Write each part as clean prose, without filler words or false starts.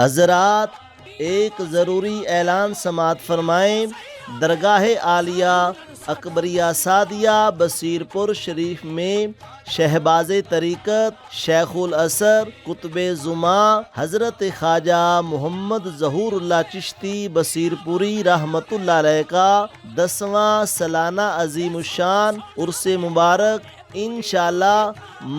حضرات ایک ضروری اعلان سماعت فرمائیں۔ درگاہ عالیہ اکبریہ سعدیہ بصیر پور شریف میں شہباز طریقت شیخ الاسر قطب زماں حضرت خواجہ محمد ظہور اللہ چشتی بصیر پوری رحمۃ اللہ علیہ کا 10واں سالانہ عظیم الشان عرس مبارک انشاءاللہ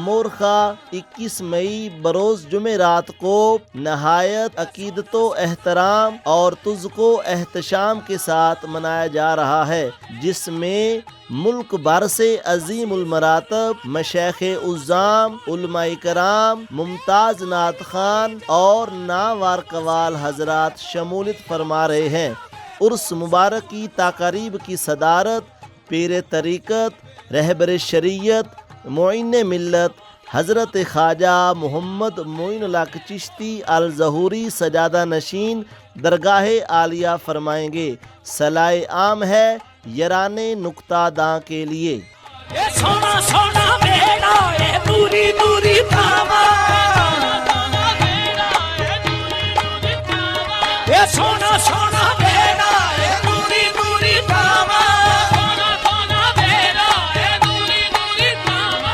مورخہ 21 مئی بروز جمعرات کو نہایت عقیدت و احترام اور تزک و احتشام کے ساتھ منایا جا رہا ہے، جس میں ملک بھر سے عظیم المراتب مشائخ عظام علماء کرام ممتاز نعت خوان اور نامور قوال حضرات شمولیت فرما رہے ہیں۔ عرس مبارک کی تقاریب کی صدارت پیر طریقت رہبر شریعت معین ملت حضرت خواجہ محمد معین اللہ چشتی الظہوری سجادہ نشین درگاہ عالیہ فرمائیں گے۔ صلاح عام ہے یران نقطہ داں کے لیے۔ اے سونا سونا بیڑا اے نوری نوری تاوا اے سونا سونا بیڑا اے نوری نوری تاوا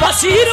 بصیر